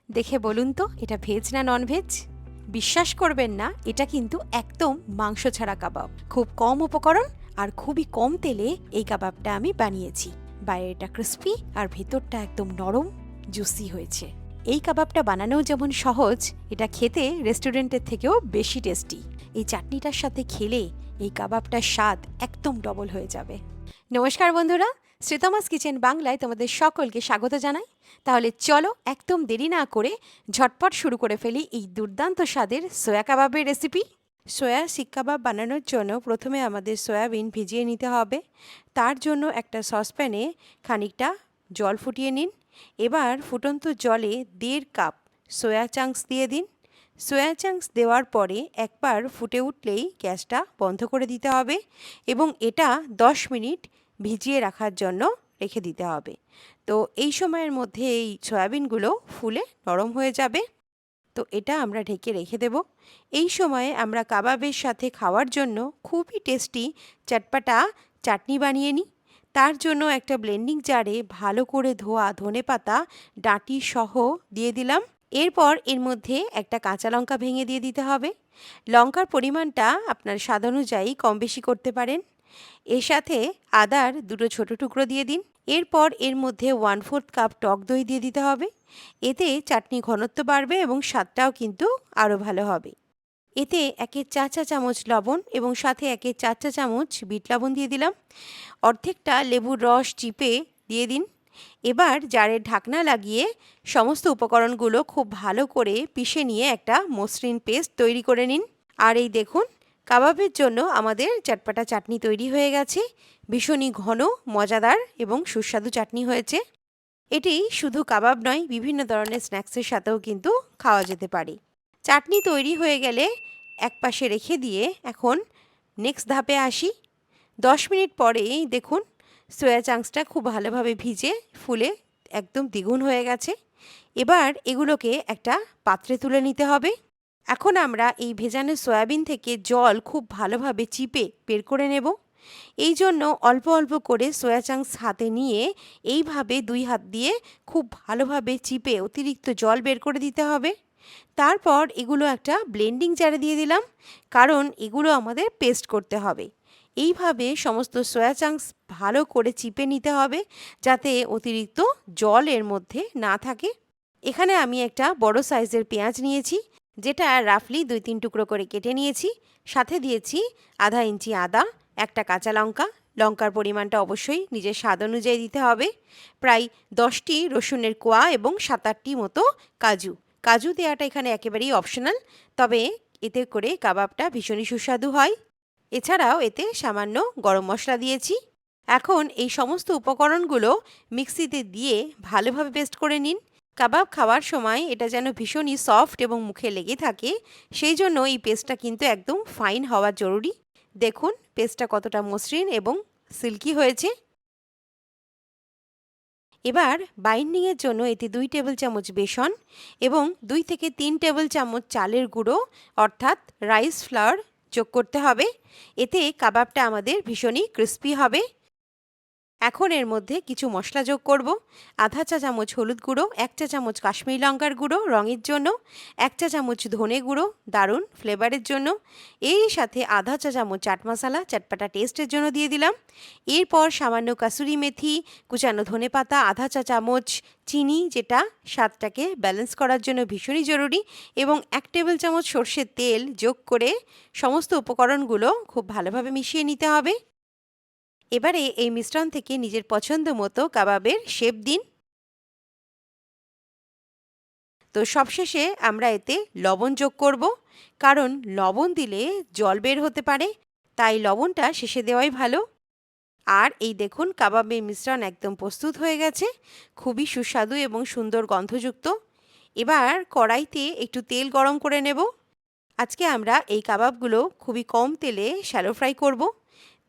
দেখে বলুন তো এটা ভেজ না ননভেজ? বিশ্বাস করবেন না, এটা কিন্তু একদম মাংস ছাড়া কাবাব। খুব কম উপকরণ আর খুবই কম তেলে এই কাবাবটা আমি বানিয়েছি। বাইরেটা ক্রিস্পি আর ভেতরটা একদম নরম জুসি হয়েছে। এই কাবাবটা বানানোও যেমন সহজ, এটা খেতে রেস্টুরেন্টের থেকেও বেশি টেস্টি। এই চাটনিটার সাথে খেলে এই কাবাবটার স্বাদ একদম ডবল হয়ে যাবে। নমস্কার বন্ধুরা, শ্রীতমাস কিচেন বাংলায় তোমাদের সকলকে স্বাগত জানাই। তাহলে চলো একদম দেরি না করে ঝটপট শুরু করে ফেলি এই দুর্দান্ত স্বাদের সোয়া কাবাবের রেসিপি। সোয়া শিক কাবাব বানানোর জন্য প্রথমে আমাদের সয়াবিন ভিজিয়ে নিতে হবে। তার জন্য একটা সসপ্যানে খানিকটা জল ফুটিয়ে নিন। এবার ফুটন্ত জলে 1.5 কাপ সোয়া চাংস দিয়ে দিন। সোয়া চাংস দেওয়ার পরে একবার ফুটে উঠলেই গ্যাসটা বন্ধ করে দিতে হবে এবং এটা 10 মিনিট ভিজিয়ে রাখার জন্য রেখে দিতে হবে। তো এই সময়ের মধ্যে এই সয়াবিনগুলো ফুলে নরম হয়ে যাবে। তো এটা আমরা ঢেকে রেখে দেব। এই সময়ে আমরা কাবাবের সাথে খাওয়ার জন্য খুবই টেস্টি চটপটা চাটনি বানিয়ে নিই। তার জন্য একটা ব্লেন্ডিং জারে ভালো করে ধোয়া ধনেপাতা ডাঁটি সহ দিয়ে দিলাম। এরপর এর মধ্যে একটা কাঁচা লঙ্কা ভেঙে দিয়ে দিতে হবে। লঙ্কার পরিমাণটা আপনার স্বাদ অনুযায়ী কম বেশি করতে পারেন। এর সাথে আদার 2 ছোট টুকরো দিয়ে দিন। এরপর এর মধ্যে 1/4 কাপ টক দই দিয়ে দিতে হবে। এতে চাটনি ঘনত্ব বাড়বে এবং স্বাদটাও কিন্তু আরও ভালো হবে। এতে 1 চা চামচ লবণ এবং সাথে 1 চা চামচ বিট লবণ দিয়ে দিলাম। অর্ধেকটা লেবুর রস চিপে দিয়ে দিন। এবার জারের ঢাকনা লাগিয়ে সমস্ত উপকরণগুলো খুব ভালো করে পিষে নিয়ে একটা মসৃণ পেস্ট তৈরি করে নিন। আর এই দেখুন, কাবাবের জন্য আমাদের চটপটা চাটনি তৈরি হয়ে গেছে। ভীষণই ঘন, মজাদার এবং সুস্বাদু চাটনি হয়েছে। এটি শুধু কাবাব নয়, বিভিন্ন ধরনের স্ন্যাক্সের সাথেও কিন্তু খাওয়া যেতে পারে। চাটনি তৈরি হয়ে গেলে একপাশে রেখে দিয়ে এখন নেক্সট ধাপে আসি। 10 মিনিট পরেই দেখুন সোয়া চাংসটা খুব ভালোভাবে ভিজে ফুলে একদম দ্বিগুণ হয়ে গেছে। এবার এগুলোকে একটা পাত্রে তুলে নিতে হবে। এখন আমরা এই ভেজানো সয়াবিন থেকে জল খুব ভালোভাবে চিপে বের করে নেব। এই জন্য অল্প অল্প করে সোয়া চাংস হাতে নিয়ে এইভাবে 2 হাত দিয়ে খুব ভালোভাবে চিপে অতিরিক্ত জল বের করে দিতে হবে। তারপর এগুলো একটা ব্লেন্ডিং জারে দিয়ে দিলাম, কারণ এগুলো আমাদের পেস্ট করতে হবে। এইভাবে সমস্ত সোয়া চাংস ভালো করে চিপে নিতে হবে যাতে অতিরিক্ত জল এর মধ্যে না থাকে। এখানে আমি একটা বড় সাইজের পেঁয়াজ নিয়েছি, যেটা রাফলি 2-3 টুকরো করে কেটে নিয়েছি। সাথে দিয়েছি আধা ইঞ্চি আদা, একটা কাঁচা লঙ্কা। লঙ্কার পরিমাণটা অবশ্যই নিজের স্বাদ অনুযায়ী দিতে হবে। প্রায় 10টি রসুনের কোয়া এবং 7-8টি মতো কাজু। কাজু দেওয়াটা এখানে একেবারেই অপশনাল, তবে এতে করে কাবাবটা ভীষণই সুস্বাদু হয়। এছাড়াও এতে সামান্য গরম মশলা দিয়েছি। এখন এই সমস্ত উপকরণগুলো মিক্সিতে দিয়ে ভালোভাবে পেস্ট করে নিন। কাবাব খাওয়ার সময় এটা যেন ভীষণই সফট এবং মুখে লেগে থাকে, সেই জন্য এই পেস্টটা কিন্তু একদম ফাইন হওয়া জরুরি। দেখুন পেস্টটা কতটা মসৃণ এবং সিল্কি হয়েছে। এবার বাইন্ডিংয়ের জন্য এতে 2 টেবিল চামচ বেসন এবং 2 থেকে 3 টেবিল চামচ চালের গুঁড়ো অর্থাৎ রাইস ফ্লাওয়ার যোগ করতে হবে। এতে কাবাবটা আমাদের ভীষণই ক্রিস্পি হবে। এখন এর মধ্যে কিছু মশলা যোগ করব। আধা চা চামচ হলুদ গুঁড়ো, 1 চা চামচ কাশ্মীরি লঙ্কার গুঁড়ো রঙের জন্য, 1 চা চামচ ধনে গুঁড়ো দারুণ ফ্লেভারের জন্য, এই সাথে আধা চা চামচ চাট মশলা চটপটা টেস্টের জন্য দিয়ে দিলাম। এরপর সামান্য কাসুরি মেথি, কুচানো ধনেপাতা, আধা চা চামচ চিনি, যেটা স্বাদটাকে ব্যালেন্স করার জন্য ভীষণই জরুরি, এবং 1 টেবিল চামচ সর্ষের তেল যোগ করে সমস্ত উপকরণগুলো খুব ভালোভাবে মিশিয়ে নিতে হবে। এবারে এই মিশ্রণ থেকে নিজের পছন্দ মতো কাবাবের শেপ দিন। তো সবশেষে আমরা এতে লবণ যোগ করব, কারণ লবণ দিলে জল বের হতে পারে, তাই লবণটা শেষে দেওয়াই ভালো। আর এই দেখুন কাবাবের মিশ্রণ একদম প্রস্তুত হয়ে গেছে, খুবই সুস্বাদু এবং সুন্দর গন্ধযুক্ত। এবার কড়াইতে একটু তেল গরম করে নেব। আজকে আমরা এই কাবাবগুলো খুবই কম তেলে শ্যালো ফ্রাই করব।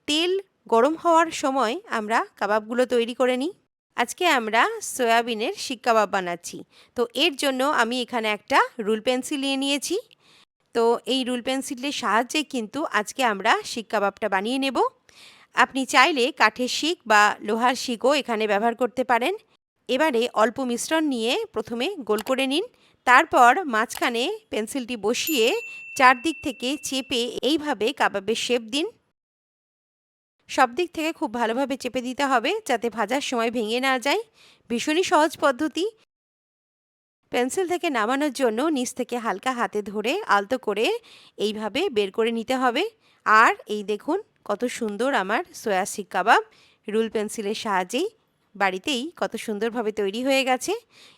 তেল গরম হওয়ার সময় আমরা কাবাবগুলো তৈরি করে নিই। আজকে আমরা সয়াবিনের শিক কাবাব বানাচ্ছি। তো এর জন্য আমি এখানে একটা রুল পেন্সিল নিয়ে নিয়েছি। তো এই রুল পেন্সিলের সাহায্যে কিন্তু আজকে আমরা শিক কাবাবটা বানিয়ে নেব। আপনি চাইলে কাঠের শিক বা লোহার শিকও এখানে ব্যবহার করতে পারেন। এবারে অল্প মিশ্রণ নিয়ে প্রথমে গোল করে নিন, তারপর মাঝখানে পেন্সিলটি বসিয়ে চারদিক থেকে চেপে এইভাবে কাবাবের শেপ দিন। সব দিক থেকে খুব ভালোভাবে চেপে দিতে হবে যাতে ভাজার সময় ভেঙে না যায়। ভীষণই সহজ পদ্ধতি। পেন্সিল থেকে নামানোর জন্য নিচ থেকে হালকা হাতে ধরে আলতো করে এইভাবে বের করে নিতে হবে। আর এই দেখুন কত সুন্দর আমার সয়া শিক কাবাব রুল পেন্সিলের সাহায্যেই বাড়িতেই কত সুন্দরভাবে তৈরি হয়ে গেছে।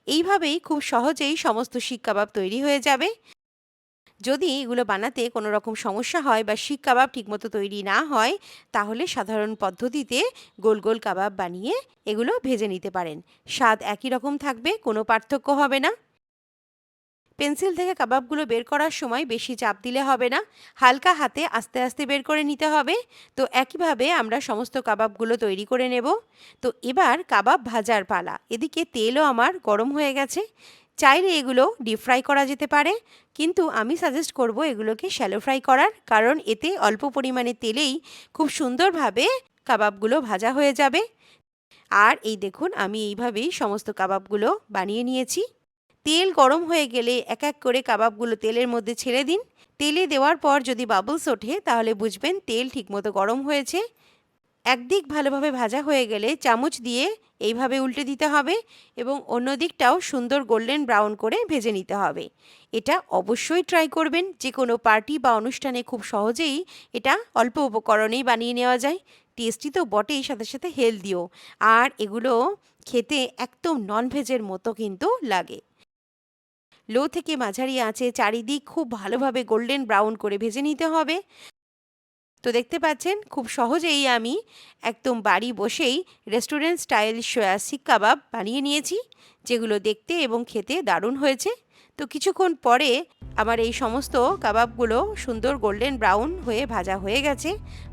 এইভাবেই খুব সহজেই সমস্ত শিক কাবাব তৈরি হয়ে যাবে। যদি এগুলো বানাতে কোনো রকম সমস্যা হয় বা শিক কাবাব ঠিকমতো তৈরি না হয়, তাহলে সাধারণ পদ্ধতিতে গোল গোল কাবাব বানিয়ে এগুলো ভেজে নিতে পারেন। স্বাদ একই রকম থাকবে, কোনো পার্থক্য হবে না। পেন্সিল থেকে কাবাবগুলো বের করার সময় বেশি চাপ দিলে হবে না, হালকা হাতে আস্তে আস্তে বের করে নিতে হবে। তো একইভাবে আমরা সমস্ত কাবাবগুলো তৈরি করে নেব। তো এবার কাবাব ভাজার পালা। এদিকে তেলও আমার গরম হয়ে গেছে। চাইলে এগুলো ডিপ ফ্রাই করা যেতে পারে, কিন্তু আমি সাজেস্ট করব এগুলোকে শ্যালো ফ্রাই করার, কারণ এতে অল্প পরিমাণে তেলেই খুব সুন্দরভাবে কাবাবগুলো ভাজা হয়ে যাবে। আর এই দেখুন আমি এইভাবেই সমস্ত কাবাবগুলো বানিয়ে নিয়েছি। তেল গরম হয়ে গেলে এক এক করে কাবাবগুলো তেলের মধ্যে ছেড়ে দিন। তেলে দেওয়ার পর যদি বাবলস ওঠে তাহলে বুঝবেন তেল ঠিকমতো গরম হয়েছে। একদিক ভালোভাবে ভাজা হয়ে গেলে চামচ দিয়ে এইভাবে উল্টে দিতে হবে এবং অন্য দিকটাও সুন্দর গোল্ডেন ব্রাউন করে ভেজে নিতে হবে। এটা অবশ্যই ট্রাই করবেন। যে কোনো পার্টি বা অনুষ্ঠানে খুব সহজেই এটা অল্প উপকরণেই বানিয়ে নেওয়া যায়। টেস্টি তো বটেই, সাথে সাথে হেলদিও। আর এগুলো খেতে একদম ননভেজের মতো কিন্তু লাগে। লো থেকে মাঝারি আঁচে চারিদিক খুব ভালোভাবে গোল্ডেন ব্রাউন করে ভেজে নিতে হবে। তো দেখতে পাচ্ছেন খুব সহজেই আমি একদম বাড়ি বসেই রেস্টুরেন্ট স্টাইল সয়া শিক কাবাব বানিয়ে নিয়েছি, যেগুলো দেখতে এবং খেতে দারুণ হয়েছে। তো কিছুক্ষণ পরে আমার এই সমস্ত কাবাবগুলো সুন্দর গোল্ডেন ব্রাউন হয়ে ভাজা হয়ে গেছে।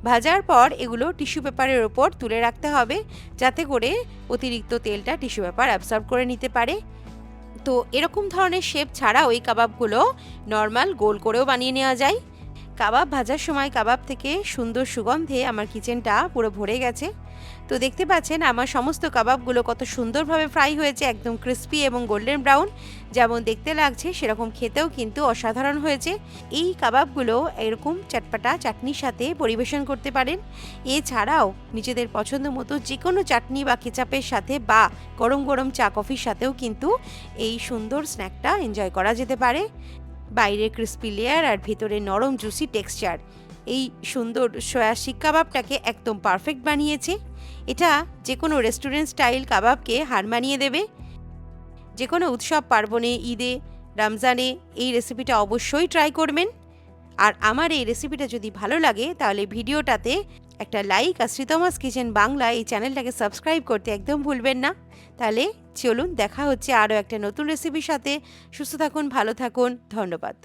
ভাজার পর এগুলো টিস্যু পেপারের ওপর তুলে রাখতে হবে, যাতে করে অতিরিক্ত তেলটা টিস্যু পেপার অ্যাবসর্ব করে নিতে পারে। তো এরকম ধরনের শেপ ছাড়াও এই কাবাবগুলো নর্মাল গোল করেও বানিয়ে নেওয়া যায়। কাবাব ভাজার সময় কাবাব থেকে সুন্দর সুগন্ধে আমার কিচেনটা পুরো ভরে গেছে। তো দেখতে পাচ্ছেন আমার সমস্ত কাবাবগুলো কত সুন্দরভাবে ফ্রাই হয়েছে, একদম ক্রিস্পি এবং গোল্ডেন ব্রাউন। যেমন দেখতে লাগছে সেরকম খেতেও কিন্তু অসাধারণ হয়েছে। এই কাবাবগুলো এরকম চটপাটা চাটনির সাথে পরিবেশন করতে পারেন। এছাড়াও নিজেদের পছন্দ মতো যে কোনো চাটনি বা কেচাপের সাথে বা গরম গরম চা কফির সাথেও কিন্তু এই সুন্দর স্ন্যাকটা এনজয় করা যেতে পারে। বাইরে ক্রিস্পি লেয়ার আর ভেতরে নরম জুসি টেক্সচার এই সুন্দর সয়া শিক কাবাবটাকে একদম পারফেক্ট বানিয়েছে। এটা যে কোনো রেস্টুরেন্ট স্টাইল কাবাবকে হার মানিয়ে দেবে। যে কোনো উৎসব পার্বণে, ঈদে, রমজানে এই রেসিপিটা অবশ্যই ট্রাই করবেন। আর আমার এই রেসিপিটা যদি ভালো লাগে তাহলে ভিডিওটাতে একটা লাইক আর শ্রীতমাস কিচেন বাংলা এই চ্যানেলটাকে সাবস্ক্রাইব করতে একদম ভুলবেন না। তাহলে চলুন দেখা হচ্ছে আরও একটা নতুন রেসিপির সাথে। সুস্থ থাকুন, ভালো থাকুন, ধন্যবাদ।